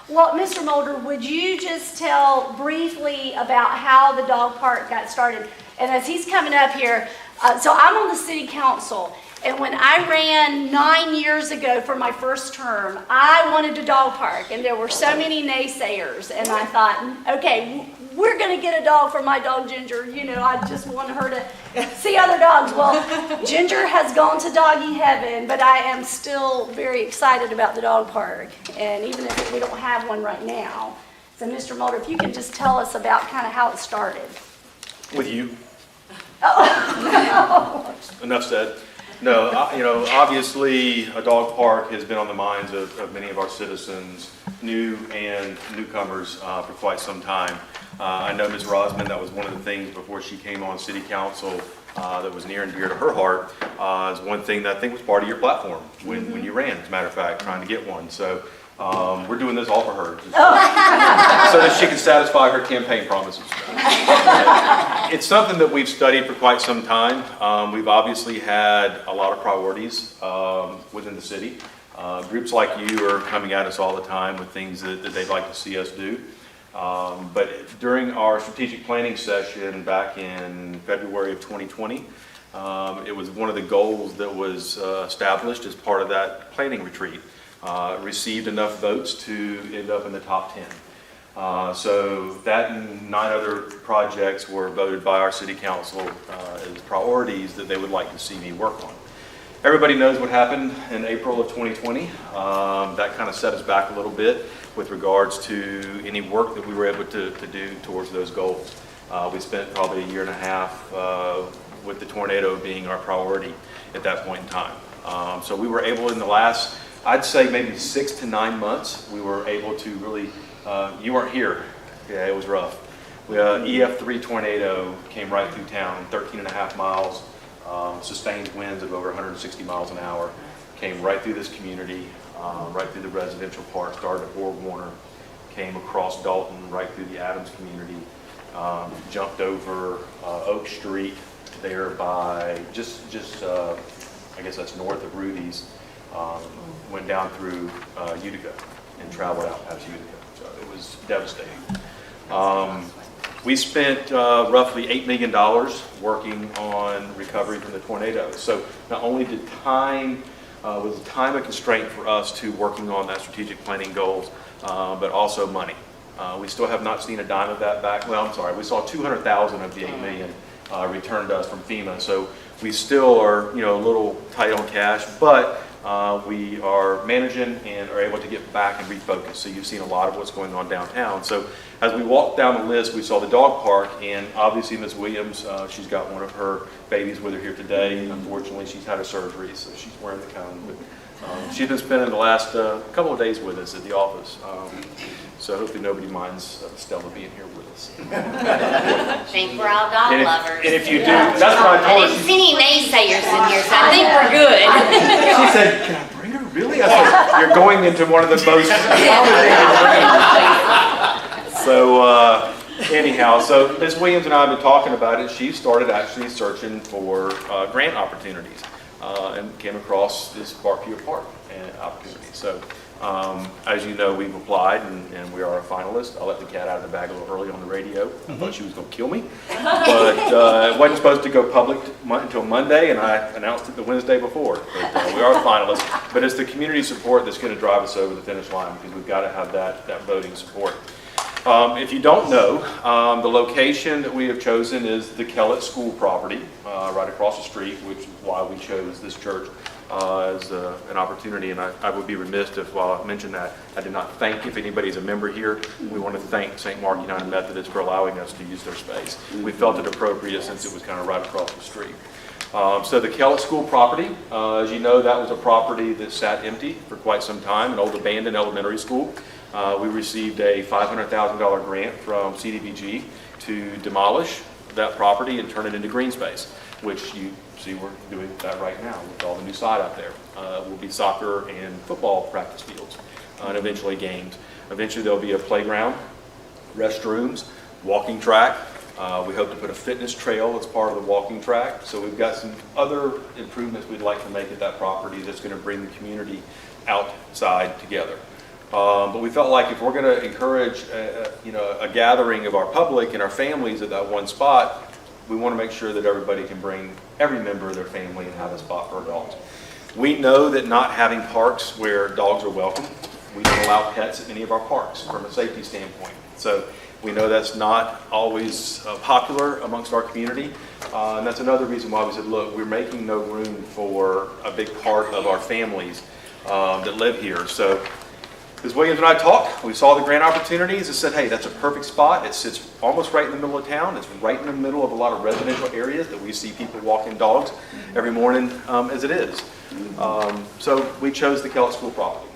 Well, Mr. Mulder, would you just tell briefly about how the dog park got started? And as he's coming up here, so I'm on the city council, and when I ran 9 years ago for my first term, I wanted a dog park, and there were so many naysayers, and I thought, okay, we're going to get a dog for my dog Ginger. You know, I just want her to see other dogs. Well, Ginger has gone to doggy heaven, but I am still very excited about the dog park, and even if we don't have one right now. So, Mr. Mulder, if you can just tell us about kind of how it started. With you. Oh. Enough said. No, obviously a dog park has been on the minds of many of our citizens, new and newcomers, for quite some time. I know Ms. Rosman, that was one of the things before she came on city council that was near and dear to her heart, is one thing that I think was part of your platform when you ran, as a matter of fact, trying to get one. So we're doing this all for her, so that she can satisfy her campaign promises. It's something that we've studied for quite some time. We've obviously had a lot of priorities within the city. Groups like you are coming at us all the time with things that they'd like to see us do. But during our strategic planning session back in February of 2020, it was one of the goals that was established as part of that planning retreat. Received enough votes to end up in the top 10. So that and 9 other projects were voted by our city council as priorities that they would like to see me work on. Everybody knows what happened in April of 2020. That kind of set us back a little bit with regards to any work that we were able to do towards those goals. We spent probably a year and a half with the tornado being our priority at that point in time. So we were able in the last, I'd say maybe 6 to 9 months, we were able to really, you weren't here, yeah, it was rough. Ef3 Tornado came right through town, 13.5 miles, sustained winds of over 160 miles an hour, came right through this community, right through the residential park, started at Ward Warner, came across Dalton, right through the Adams community, jumped over Oak Street there by just I guess that's north of Rudy's, went down through Utica and traveled out past Utica. So it was devastating. We spent roughly $8 million working on recovery from the tornado. So not only did time was time a constraint for us to working on that strategic planning goals, but also money. We still have not seen a dime of that back. Well, I'm sorry, we saw 200,000 of the 8 million returned to us from FEMA. So we still are, a little tight on cash, but we are managing and are able to get back and refocus. So you've seen a lot of what's going on downtown. So as we walked down the list, we saw the dog park, and obviously Ms. Williams, she's got one of her babies with her here today. Unfortunately, she's had a surgery, so she's wearing the cone. But she's been spending the last couple of days with us at the office. So hopefully nobody minds Stella being here with us. I think we're all dog lovers. And if you do, that's what I told her. I didn't see any naysayers in here, so I think we're good. She said, "Can I bring her? Really?" I said, "You're going into one of the most So anyhow, so Ms. Williams and I have been talking about it. She started actually searching for grant opportunities and came across this Barpia Park opportunity. So as you know, we've applied and we are a finalist. I let the cat out of the bag a little early on the radio. I thought she was going to kill me. But it wasn't supposed to go public until Monday, and I announced it the Wednesday before. But we are a finalist. But it's the community support that's going to drive us over the finish line, because we've got to have that voting support. If you don't know, the location that we have chosen is the Kellett School property, right across the street, which is why we chose this church as an opportunity. And I would be remiss if, while I mentioned that, I did not thank, if anybody's a member here, we want to thank St. Mark United Methodist for allowing us to use their space. We felt it appropriate since it was kind of right across the street. So the Kellett School property, as you know, that was a property that sat empty for quite some time, an old abandoned elementary school. We received a $500,000 grant from CDBG to demolish that property and turn it into green space, which you see we're doing that right now with all the new side out there. Will be soccer and football practice fields and eventually games. Eventually there'll be a playground, restrooms, walking track. We hope to put a fitness trail as part of the walking track. So we've got some other improvements we'd like to make at that property that's going to bring the community outside together. But we felt like if we're going to encourage, a gathering of our public and our families at that one spot, we want to make sure that everybody can bring every member of their family and have a spot for dogs. We know that not having parks where dogs are welcome, we don't allow pets at any of our parks from a safety standpoint. So we know that's not always popular amongst our community. And that's another reason why we said, look, we're making no room for a big part of our families that live here. So as Williams and I talked, we saw the grant opportunities and said, hey, that's a perfect spot. It sits almost right in the middle of town. It's right in the middle of a lot of residential areas that we see people walking dogs every morning as it is. So we chose the Kellett School property.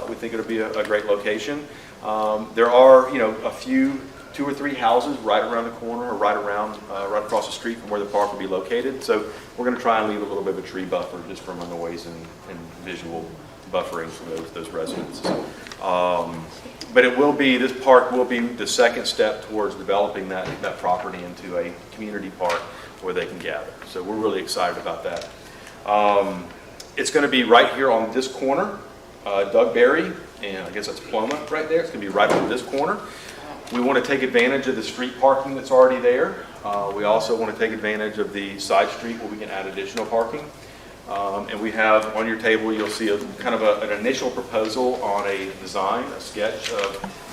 We think it'll be a great location. There are, a few, 2 or 3 houses right around the corner or right across the street from where the park will be located. So we're going to try and leave a little bit of a tree buffer just from a noise and visual buffering for those residents. But this park will be the second step towards developing that property into a community park where they can gather. So we're really excited about that. It's going to be right here on this corner, Doug Berry, and I guess that's Ploma right there. It's going to be right on this corner. We want to take advantage of the street parking that's already there. We also want to take advantage of the side street where we can add additional parking. And we have on your table, you'll see kind of an initial proposal on a design, a sketch.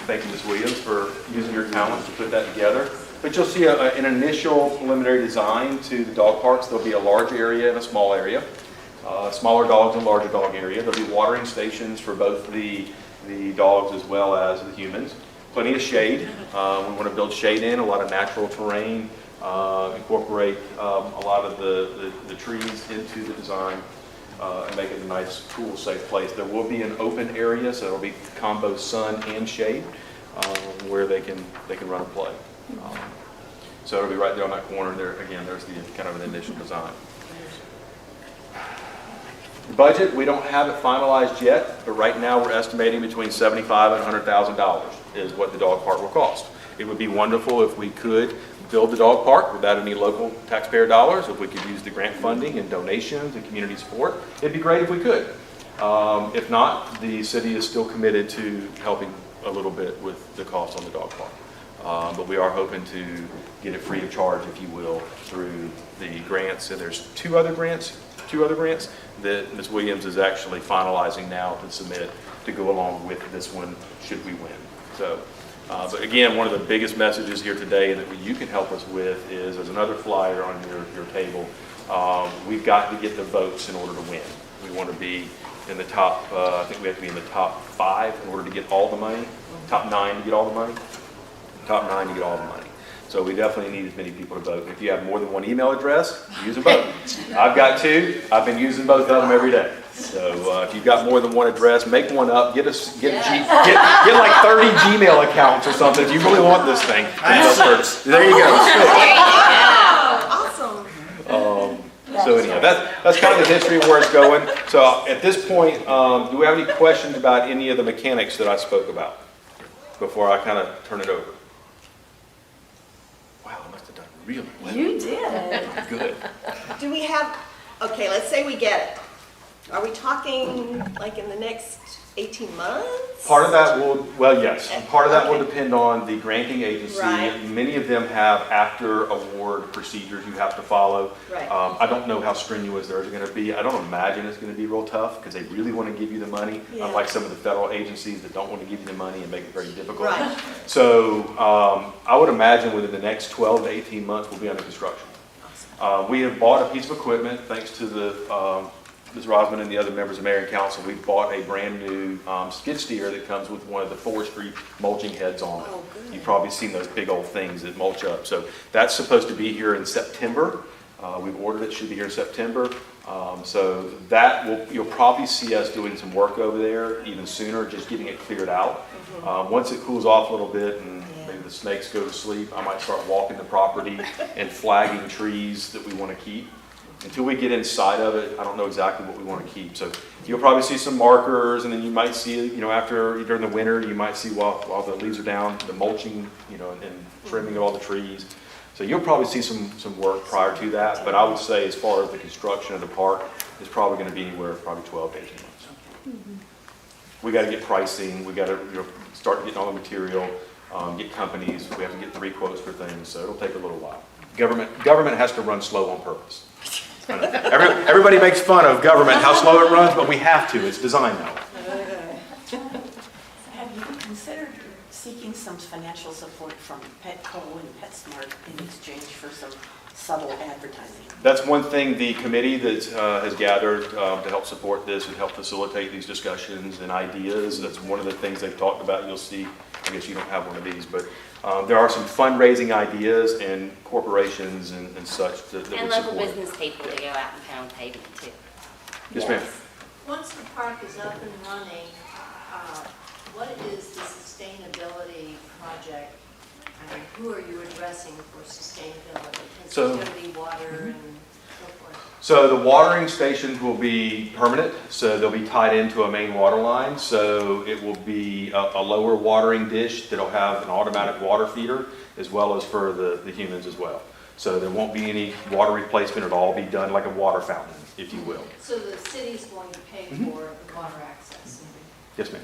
Thank you, Ms. Williams, for using your talents to put that together. But you'll see an initial preliminary design to the dog parks. There'll be a large area and a small area, smaller dogs and larger dog area. There'll be watering stations for both the dogs as well as the humans. Plenty of shade. We want to build shade in, a lot of natural terrain. Incorporate a lot of the trees into the design and make it a nice, cool, safe place. There will be an open area, so it'll be combo sun and shade where they can run and play. So it'll be right there on that corner. There again, there's the kind of an initial design. Budget, we don't have it finalized yet, but right now we're estimating between $75,000 and $100,000 is what the dog park will cost. It would be wonderful if we could build the dog park without any local taxpayer dollars, if we could use the grant funding and donations and community support. It'd be great if we could. If not, the city is still committed to helping a little bit with the cost on the dog park. But we are hoping to get it free of charge, if you will, through the grants. And there's two other grants that Ms. Williams is actually finalizing now to submit to go along with this one should we win. So. But again, one of the biggest messages here today that you can help us with is, there's another flyer on your table. We've got to get the votes in order to win. We want to be in the top, I think we have to be in the top 5 in order to get all the money, top 9 to get all the money, top 9 to get all the money. So we definitely need as many people to vote. And if you have more than one email address, use them both. I've got 2. I've been using both of them every day. So if you've got more than one address, make one up. Get like 30 Gmail accounts or something if you really want this thing. There you go. Awesome. So anyhow, that's kind of the history of where it's going. So at this point, do we have any questions about any of the mechanics that I spoke about before I kind of turn it over? Wow, I must have done really well. You did. Good. Do we have, okay, let's say we get it. Are we talking like in the next 18 months? Part of that will, well, yes. Part of that will Okay. depend on the granting agency. Right. Many of them have after award procedures you have to follow. Right. I don't know how strenuous theirs are going to be. I don't imagine it's going to be real tough because they really want to give you the money, Yeah. unlike some of the federal agencies that don't want to give you the money and make it very difficult. Right. So I would imagine within the next 12 to 18 months we'll be under construction. We have bought a piece of equipment thanks to the Ms. Rosman and the other members of Mayor and Council. We bought a brand new skid steer that comes with one of the forestry mulching heads on it. Oh, good. You've probably seen those big old things that mulch up. So that's supposed to be here in September. We've ordered it, should be here in September. So that you'll probably see us doing some work over there even sooner, just getting it cleared out. Once it cools off a little bit and maybe the snakes go to sleep, I might start walking the property and flagging trees that we want to keep. Until we get inside of it, I don't know exactly what we want to keep. So you'll probably see some markers, and then you might see, after during the winter, you might see while the leaves are down, the mulching, and trimming of all the trees. So you'll probably see some work prior to that. But I would say, as far as the construction of the park, it's probably going to be anywhere probably 12 to 18 months. we got to get pricing, we got to start getting all the material, get companies, we have to get 3 quotes for things, so it'll take a little while. Government has to run slow on purpose. I know. Everybody makes fun of government, how slow it runs, but we have to, it's designed that way. Have you considered seeking some financial support from Petco and PetSmart in exchange for some subtle advertising? That's one thing the committee that has gathered to help support this and help facilitate these discussions and ideas. That's one of the things they've talked about. You'll see, I guess you don't have one of these, but there are some fundraising ideas and corporations and such that And would local support it. business people to go out and pound pavement too. Yes, ma'am. Once the park is up and running, what is the sustainability project? I mean, who are you addressing for sustainability? Because So- there's going to be water and so forth. So the watering stations will be permanent, so they'll be tied into a main water line. So it will be a lower watering dish that'll have an automatic water feeder as well as for the humans as well. So there won't be any water replacement, it'll all be done like a water fountain, if you will. So the city's going to pay for the water access? Yes, ma'am.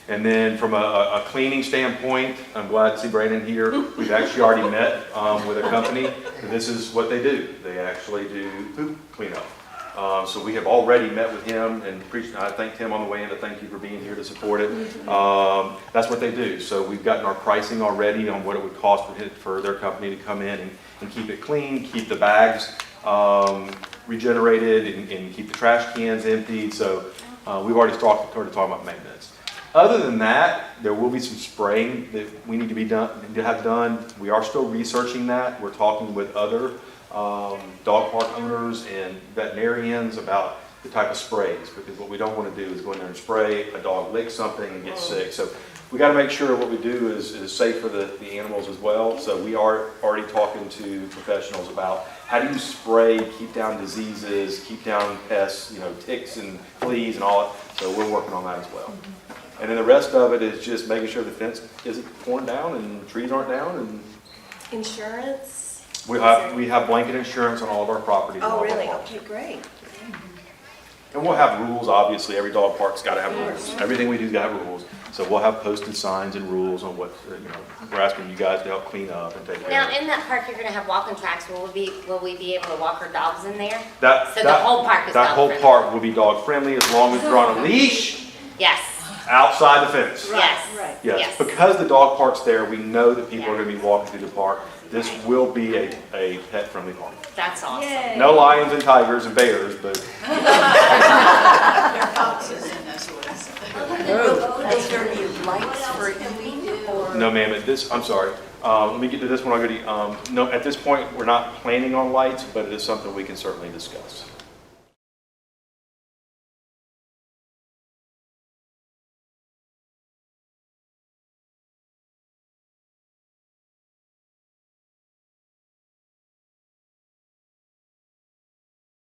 And then from a cleaning standpoint, I'm glad to see Brandon here. We've actually already met with a company, and this is what they do. They actually do poop cleanup. So we have already met with him, and I thanked him on the way in to thank you for being here to support it. That's what they do. So we've gotten our pricing already on what it would cost for their company to come in and keep it clean, keep the bags regenerated, and keep the trash cans emptied. So we've already started talking about maintenance. Other than that, there will be some spraying that we need to have done. We are still researching that. We're talking with other dog park owners and veterinarians about the type of sprays, because what we don't want to do is go in there and spray, a dog licks something and gets sick. So we got to make sure what we do is safe for the animals as well. So we are already talking to professionals about how do you spray, keep down diseases, keep down pests, ticks and fleas and all that. So we're working on that as well. And then the rest of it is just making sure the fence isn't torn down and trees aren't down. And Insurance? we have blanket insurance on all of our properties. and all Oh, of our really? parks. Okay, great. And we'll have rules, obviously. Every dog park's got to have rules. Everything we do's got to have rules. So we'll have posted signs and rules on what, we're asking you guys to help clean up and take care Now, of it. in that park, you're gonna have walking tracks. Will we be able to walk our dogs in there? That, So the whole park is that whole dog-friendly? park will be dog friendly as long as they're on a leash Yes, outside the fence. yes. Right. Yes, Yes. because the dog park's there, we know that people are going to be walking through the park. This will be a pet-friendly park. That's awesome. Yay. No lions and tigers and bears, but Is there any lights for evening or? no, ma'am. I'm sorry. Let me get to this one already. No, at this point, we're not planning on lights, but it is something we can certainly discuss.